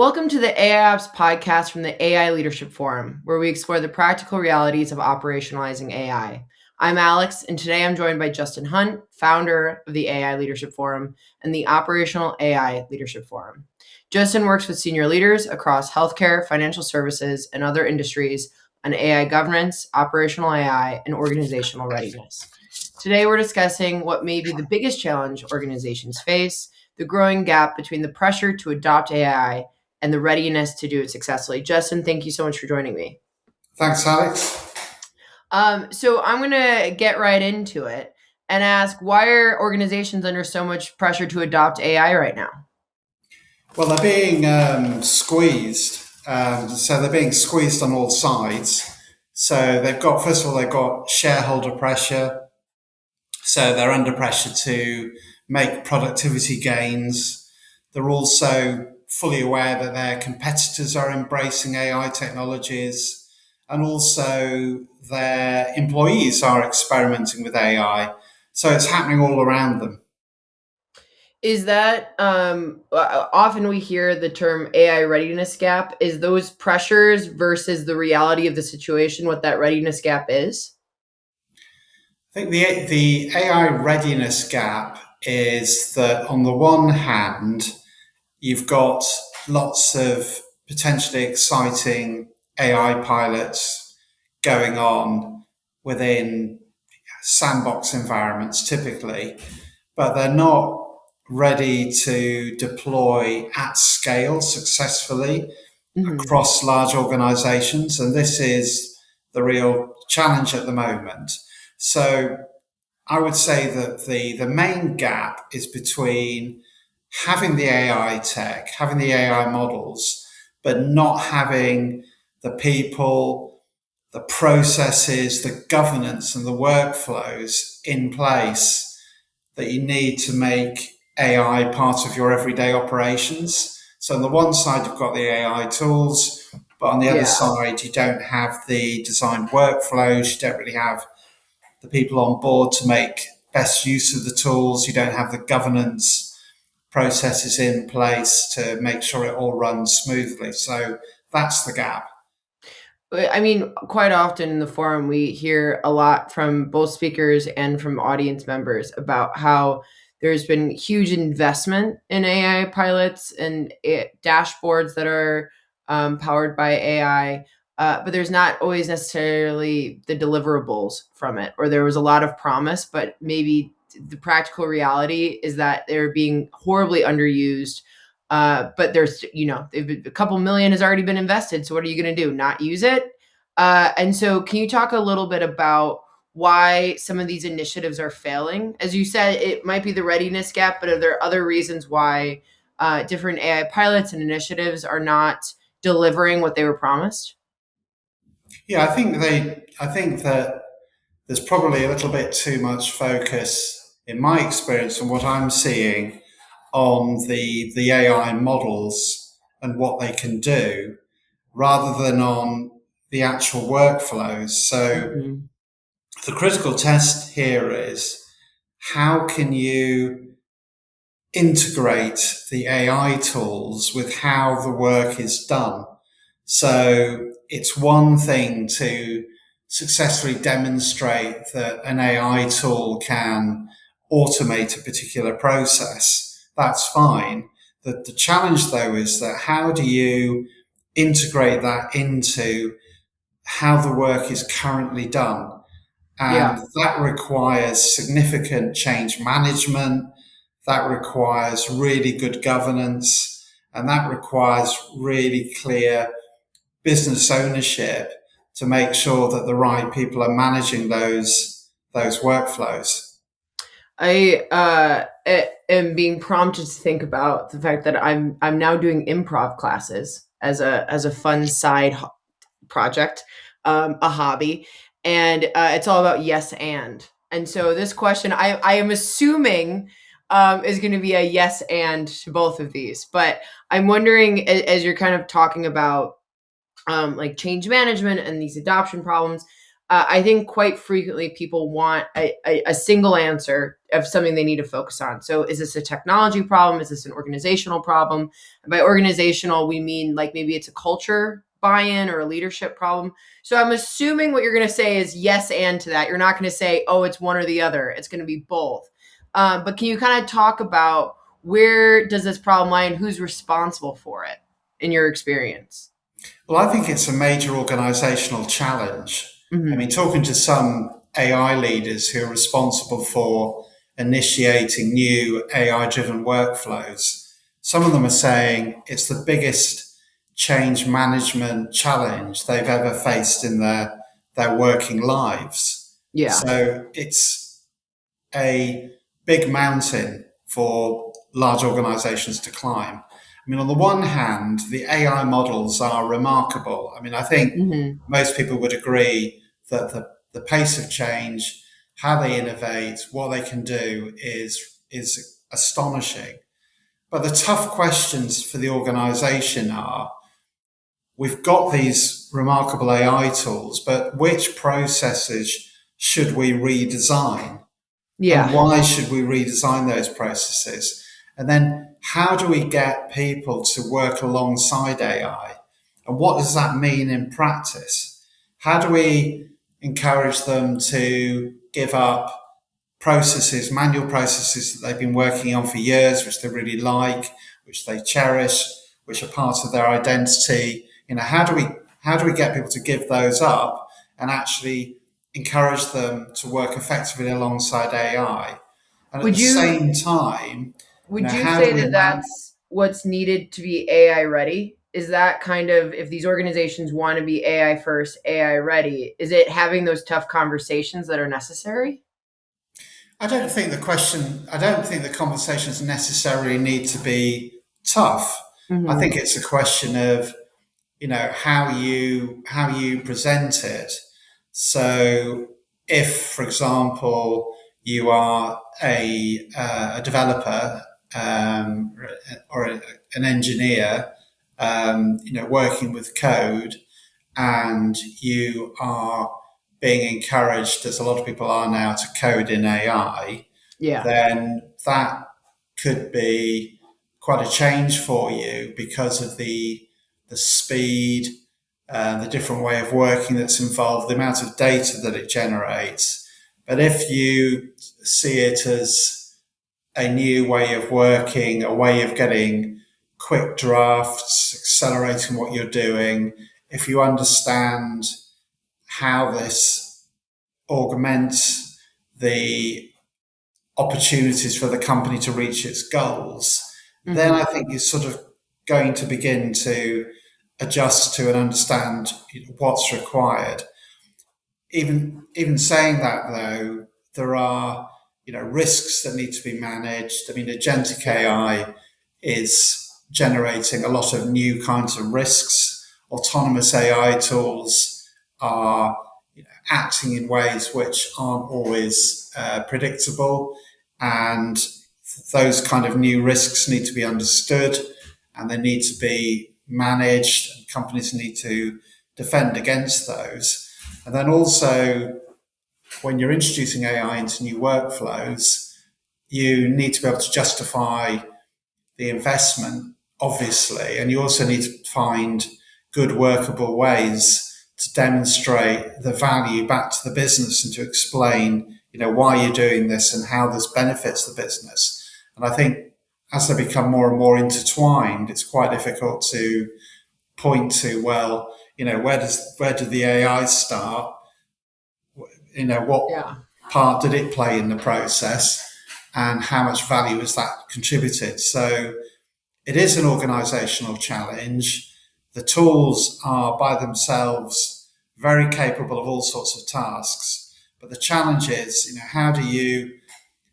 Welcome to the AI Ops podcast from the AI Leadership Forum, where we explore the practical realities of operationalizing AI. I'm Alex, and today I'm joined by Justin Hunt, founder of the AI Leadership Forum and the Operational AI Leadership Forum. Justin works with senior leaders across healthcare, financial services, and other industries on AI governance, operational AI, and organizational readiness. Today, we're discussing what may be the biggest challenge organizations face, the growing gap between the pressure to adopt AI and the readiness to do it successfully. Justin, thank you so much for joining me. Thanks, Alex. So I'm going to get right into it and ask, why are organizations under so much pressure to adopt AI right now? Well, they're being squeezed. So they're being squeezed on all sides. So first of all, they've got shareholder pressure. So they're under pressure to make productivity gains. They're also fully aware that their competitors are embracing AI technologies, and also their employees are experimenting with AI. So it's happening all around them. Is that often we hear the term AI readiness gap? Is those pressures versus the reality of the situation what that readiness gap is? I think the AI readiness gap is that on the one hand, you've got lots of potentially exciting AI pilots going on within sandbox environments typically, but they're not ready to deploy at scale successfully Mhm. across large organizations. And this is the real challenge at the moment. So I would say that the main gap is between having the AI tech, having the AI models, but not having the people, the processes, the governance, and the workflows in place that you need to make AI part of your everyday operations. So on the one side, you've got the AI tools, but on the other Yeah. side, you don't have the designed workflows. You don't really have the people on board to make best use of the tools. You don't have the governance processes in place to make sure it all runs smoothly. So that's the gap. I mean, quite often in the forum, we hear a lot from both speakers and from audience members about how there's been huge investment in AI pilots and dashboards that are powered by AI, but there's not always necessarily the deliverables from it, or there was a lot of promise, but maybe the practical reality is that they're being horribly underused. But there's, a couple million has already been invested. So what are you going to do? Not use it? And so, can you talk a little bit about why some of these initiatives are failing? As you said, it might be the readiness gap, but are there other reasons why different AI pilots and initiatives are not delivering what they were promised? Yeah, I think that there's probably a little bit too much focus, in my experience, and what I'm seeing on the AI models and what they can do, rather than on the actual workflows. So Mhm. the critical test here is how can you integrate the AI tools with how the work is done? So it's one thing to successfully demonstrate that an AI tool can automate a particular process. That's fine. The challenge though is that how do you integrate that into how the work is currently done? And Yeah. that requires significant change management. That requires really good governance, and that requires really clear business ownership to make sure that the right people are managing those workflows. I am being prompted to think about the fact that I'm now doing improv classes as a fun side project, a hobby, and it's all about yes and so this question I am assuming is going to be a yes and to both of these, but I'm wondering as you're kind of talking about like change management and these adoption problems. I think quite frequently people want a single answer of something they need to focus on. So, is this a technology problem? Is this an organizational problem? And by organizational, we mean like maybe it's a culture buy in or a leadership problem. So, I'm assuming what you're going to say is yes and to that. You're not going to say, oh, it's one or the other. It's going to be both. But can you kind of talk about where does this problem lie and who's responsible for it in your experience? Well, I think it's a major organizational challenge. I Hmm. mean, talking to some AI leaders who are responsible for initiating new AI driven workflows, some of them are saying it's the biggest change management challenge they've ever faced in their working lives. Yeah. So it's a big mountain for large organizations to climb. I mean, on the one hand, the AI models are remarkable. I mean, I think Hmm. most people would agree that the pace of change, how they innovate, what they can do is astonishing. But the tough questions for the organization are we've got these remarkable AI tools, but which processes should we redesign? And Yeah. why should we redesign those processes? And then how do we get people to work alongside AI? And what does that mean in practice? How do we encourage them to give up processes, manual processes that they've been working on for years, which they really like, which they cherish, which are part of their identity? You know, how do we get people to give those up and actually encourage them to work effectively alongside AI? And at the Would you same time, would you how do say we that man? that's what's needed to be AI ready? Is that kind of if these organizations want to be AI first, AI ready, is it having those tough conversations that are necessary? I don't think the conversations necessarily need to be tough. I think Hmm. it's a question of how you present it. So if, for example, you are a developer, or an engineer, working with code, and you are being encouraged, as a lot of people are now, to code in AI, Yeah. then that could be quite a change for you because of the speed, the different way of working that's involved, the amount of data that it generates. But if you see it as a new way of working, a way of getting quick drafts, accelerating what you're doing, if you understand how this augments the opportunities for the company to reach its goals, then I Hmm. think you're sort of going to begin to adjust to and understand what's required. Even saying that though, there are risks that need to be managed. I mean, agentic Yeah. AI is generating a lot of new kinds of risks. Autonomous AI tools are acting in ways which aren't always predictable, and those kind of new risks need to be understood and they need to be managed, and companies need to defend against those. And then also, when you're introducing AI into new workflows, you need to be able to justify the investment, obviously, and you also need to find good workable ways to demonstrate the value back to the business and to explain, why you're doing this and how this benefits the business. And I think as they become more and more intertwined, it's quite difficult to point to, well, where did the AI start? What Yeah. part did it play in the process, and how much value has that contributed? So it is an organizational challenge. The tools are by themselves very capable of all sorts of tasks, but the challenge is, how do you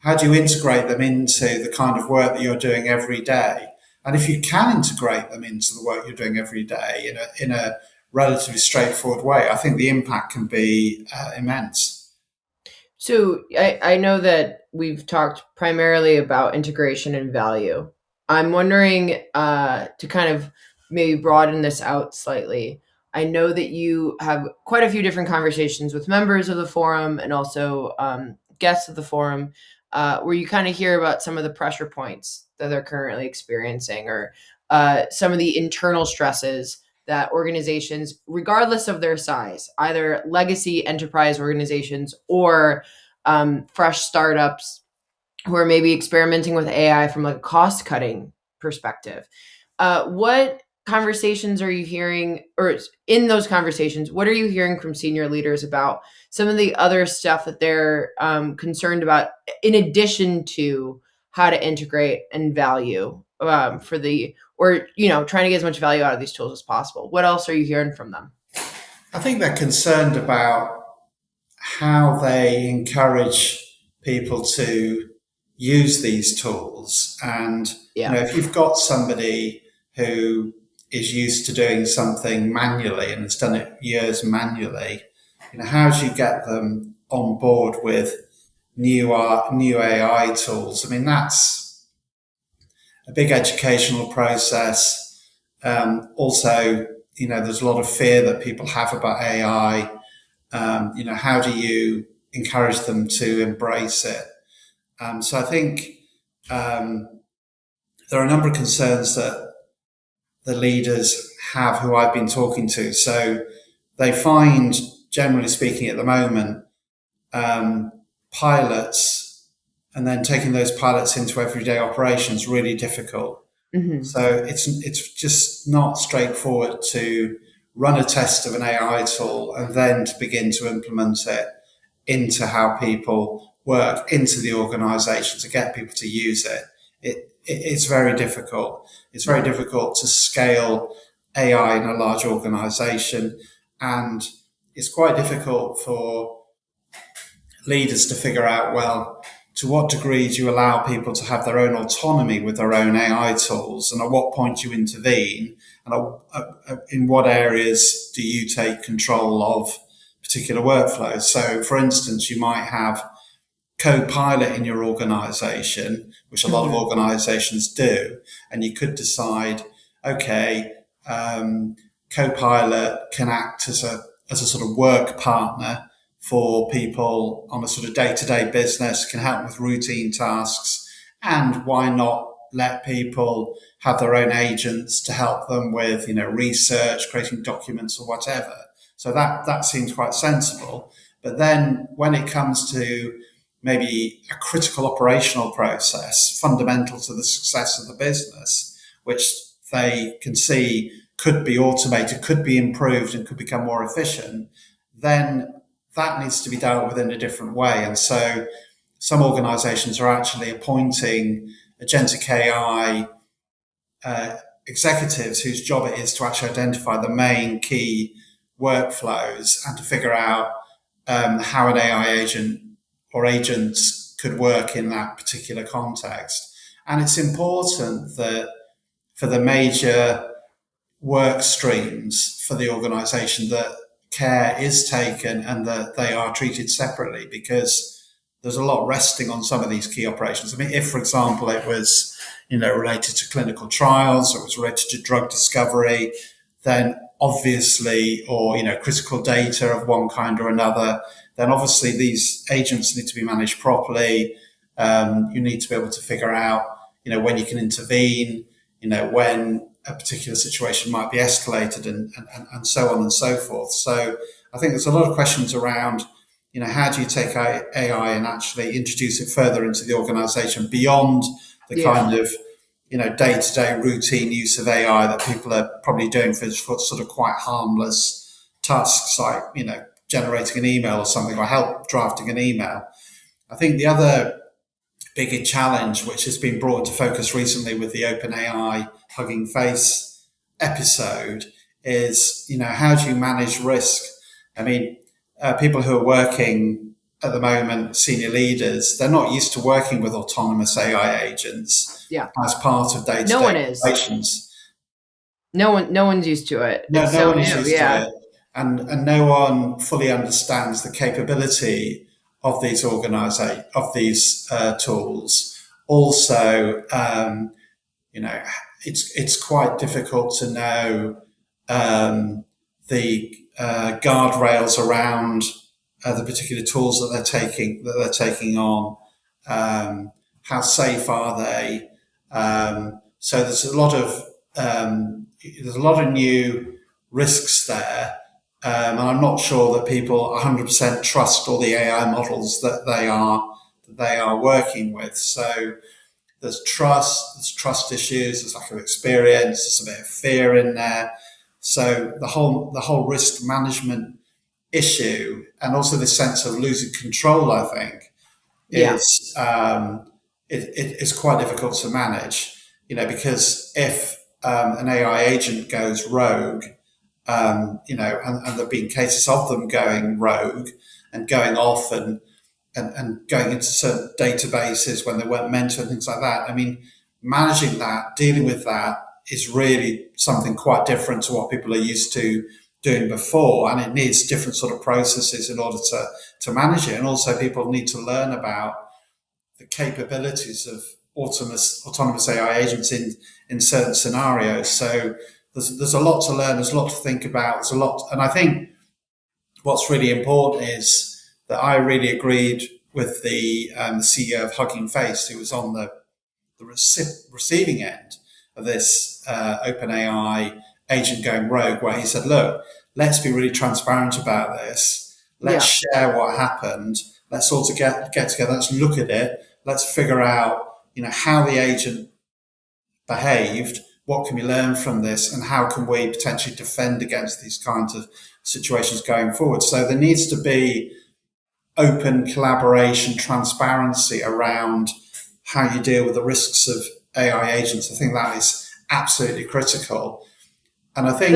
integrate them into the kind of work that you're doing every day? And if you can integrate them into the work you're doing every day in a relatively straightforward way, I think the impact can be immense. So I know that we've talked primarily about integration and value. I'm wondering to kind of maybe broaden this out slightly. I know that you have quite a few different conversations with members of the forum and also guests of the forum, where you kind of hear about some of the pressure points that they're currently experiencing, or some of the internal stresses that organizations, regardless of their size, either legacy enterprise organizations or fresh startups who are maybe experimenting with AI from like a cost cutting perspective. What conversations are you hearing, or in those conversations, what are you hearing from senior leaders about some of the other stuff that they're concerned about, in addition to how to integrate and value for the, or, trying to get as much value out of these tools as possible? What else are you hearing from them? I think they're concerned about how they encourage people to use these tools. And, Yeah. if you've got somebody who is used to doing something manually and has done it years manually, how do you get them on board with new AI tools? I mean, that's a big educational process. Also, there's a lot of fear that people have about AI. How do you encourage them to embrace it? So I think there are a number of concerns that the leaders have who I've been talking to. So they find, generally speaking, at the moment, pilots and then taking those pilots into everyday operations really difficult. Hmm. So it's just not straightforward to run a test of an AI tool and then to begin to implement it into how people work, into the organization, to get people to use it. It's very difficult. It's very Yeah. difficult to scale AI in a large organization, and it's quite difficult for leaders to figure out, well, to what degree do you allow people to have their own autonomy with their own AI tools, and at what point do you intervene, and in what areas do you take control of particular workflows? So, for instance, you might have co-pilot in your organization, which a lot of Hmm. organizations do, and you could decide, okay, um, co-pilot can act as a sort of work partner for people on a sort of day-to-day business, can help with routine tasks, and why not let people have their own agents to help them with, research, creating documents or whatever. So that seems quite sensible. But then when it comes to maybe a critical operational process fundamental to the success of the business, which they can see could be automated, could be improved, and could become more efficient, then that needs to be dealt with in a different way. And so some organizations are actually appointing agentic AI executives whose job it is to actually identify the main key workflows and to figure out how an AI agent or agents could work in that particular context. And it's important that for the major work streams for the organization that care is taken and that they are treated separately, because there's a lot resting on some of these key operations. I mean, if, for example, it was, related to clinical trials or it was related to drug discovery, then obviously, or, critical data of one kind or another, then obviously these agents need to be managed properly. You need to be able to figure out, when you can intervene, when a particular situation might be escalated, and so on and so forth. So I think there's a lot of questions around, how do you take AI and actually introduce it further into the organization beyond the Yeah. kind of, day-to-day routine use of AI that people are probably doing for sort of quite harmless tasks like, generating an email or something, or help drafting an email. I think the other bigger challenge, which has been brought into focus recently with the OpenAI Hugging Face episode, is, how do you manage risk? I mean, people who are working at the moment, senior leaders, they're not used to working with autonomous AI agents Yeah. as part of No day-to-day one is. operations. No one's used to it. No, It's no so one is new. used to Yeah. it, and no one fully understands the capability of these tools. Also, it's quite difficult to know um, the guardrails around the particular tools that they're taking on. How safe are they? So there's a lot of new risks there, and I'm not sure that people 100% trust all the AI models that they are working with. So there's trust issues, there's lack of experience, there's a bit of fear in there. So the whole risk management issue, and also this sense of losing control, I think, Yeah. is it's quite difficult to manage. Because if an AI agent goes rogue, and there've been cases of them going rogue and going off and going into certain databases when they weren't meant to and things like that. I mean, managing that, dealing with that is really something quite different to what people are used to doing before, and it needs different sort of processes in order to manage it. And also, people need to learn about the capabilities of autonomous AI agents in certain scenarios. So there's a lot to learn. There's a lot to think about. There's a lot, and I think what's really important is that I really agreed with the CEO of Hugging Face, who was on the receiving end of this OpenAI agent going rogue, where he said, "Look, let's be really transparent about this. Let's Yeah. share what happened. Let's all get together. Let's look at it. Let's figure out, how the agent behaved. What can we learn from this, and how can we potentially defend against these kinds of situations going forward?" So there needs to be open collaboration, transparency around how you deal with the risks of AI agents. I think that is absolutely critical. And I think,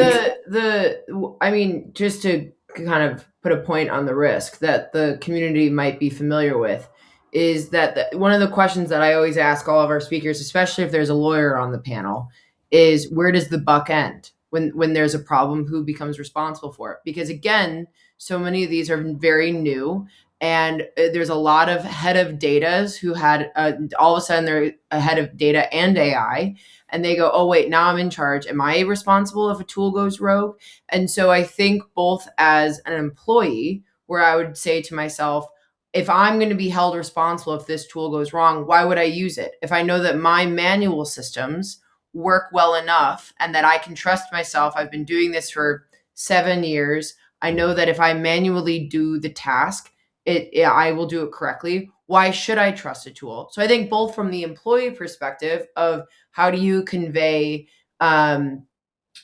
I mean, just to kind of put a point on the risk that the community might be familiar with, is that one of the questions that I always ask all of our speakers, especially if there's a lawyer on the panel, is where does the buck end when there's a problem? Who becomes responsible for it? Because again, so many of these are very new, and there's a lot of head of datas who had all of a sudden they're a head of data and AI, and they go, oh, wait, now I'm in charge. Am I responsible if a tool goes rogue? And so I think both as an employee, where I would say to myself, if I'm going to be held responsible if this tool goes wrong, why would I use it? If I know that my manual systems work well enough and that I can trust myself, I've been doing this for 7 years. I know that if I manually do the task, I will do it correctly. Why should I trust a tool? So I think both from the employee perspective of how do you convey that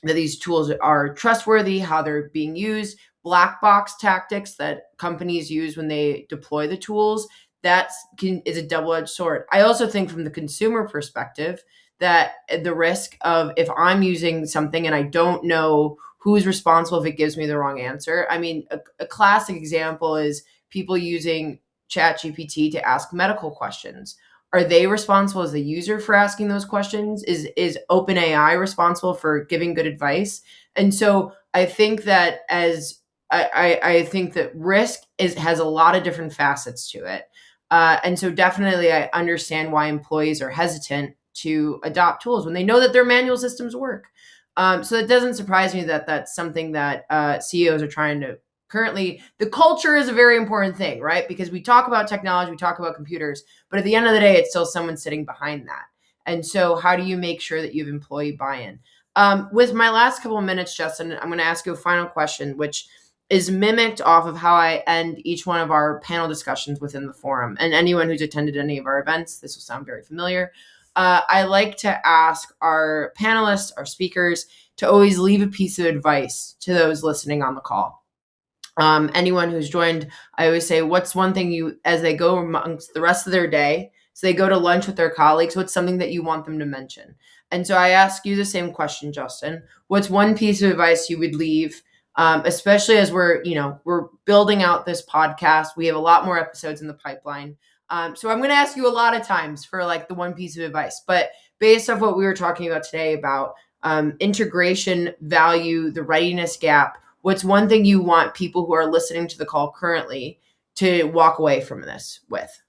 these tools are trustworthy, how they're being used, black box tactics that companies use when they deploy the tools, is a double-edged sword. I also think from the consumer perspective that the risk of if I'm using something and I don't know who's responsible if it gives me the wrong answer. I mean, a classic example is people using ChatGPT to ask medical questions. Are they responsible as the user for asking those questions? Is OpenAI responsible for giving good advice? And so I think that I think that risk has a lot of different facets to it. And so definitely I understand why employees are hesitant to adopt tools when they know that their manual systems work. So it doesn't surprise me that that's something that CEOs are trying to currently. The culture is a very important thing, right? Because we talk about technology, we talk about computers, but at the end of the day, it's still someone sitting behind that. And so how do you make sure that you have employee buy-in? With my last couple of minutes, Justin, I'm going to ask you a final question, which is mimicked off of how I end each one of our panel discussions within the forum. And anyone who's attended any of our events, this will sound very familiar. I like to ask our panelists, our speakers, to always leave a piece of advice to those listening on the call. Anyone who's joined, I always say, what's one thing you, as they go amongst the rest of their day, so they go to lunch with their colleagues, what's something that you want them to mention? And so I ask you the same question, Justin. What's one piece of advice you would leave, especially as we're building out this podcast? We have a lot more episodes in the pipeline. So I'm going to ask you a lot of times for like the one piece of advice, but based off what we were talking about today about integration, value, the readiness gap, what's one thing you want people who are listening to the call currently to walk away from this with?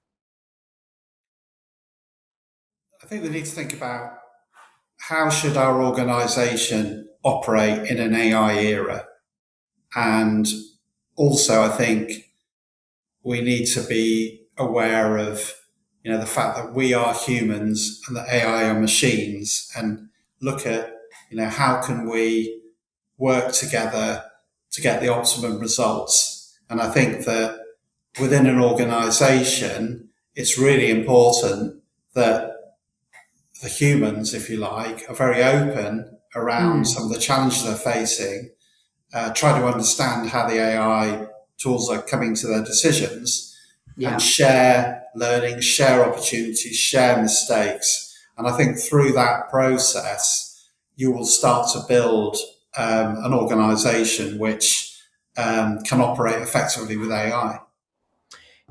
I think they need to think about how should our organisation operate in an AI era. And also, I think we need to be aware of, the fact that we are humans and that AI are machines, and look at, how can we work together to get the optimum results. And I think that within an organization, it's really important that the humans, if you like, are very open around Mm, some of the challenges they're facing, try to understand how the AI tools are coming to their decisions, and yeah. share learning, share opportunities, share mistakes. And I think through that process, you will start to build an organization which can operate effectively with AI.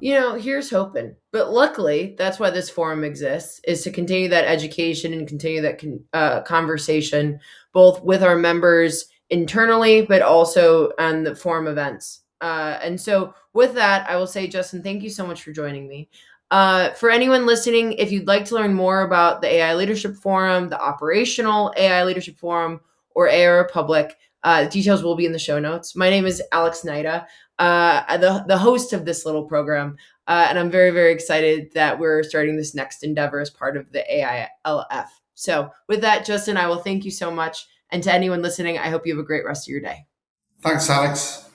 Here's hoping. But luckily, that's why this forum exists, is to continue that education and continue that conversation, both with our members internally, but also on the forum events. And so, with that, I will say, Justin, thank you so much for joining me. For anyone listening, if you'd like to learn more about the AI Leadership Forum, the Operational AI Leadership Forum, or AI Republic, details will be in the show notes. My name is Alex Naida, the host of this little program. And I'm very, very excited that we're starting this next endeavor as part of the AILF. So, with that, Justin, I will thank you so much. And to anyone listening, I hope you have a great rest of your day. Thanks, Alex.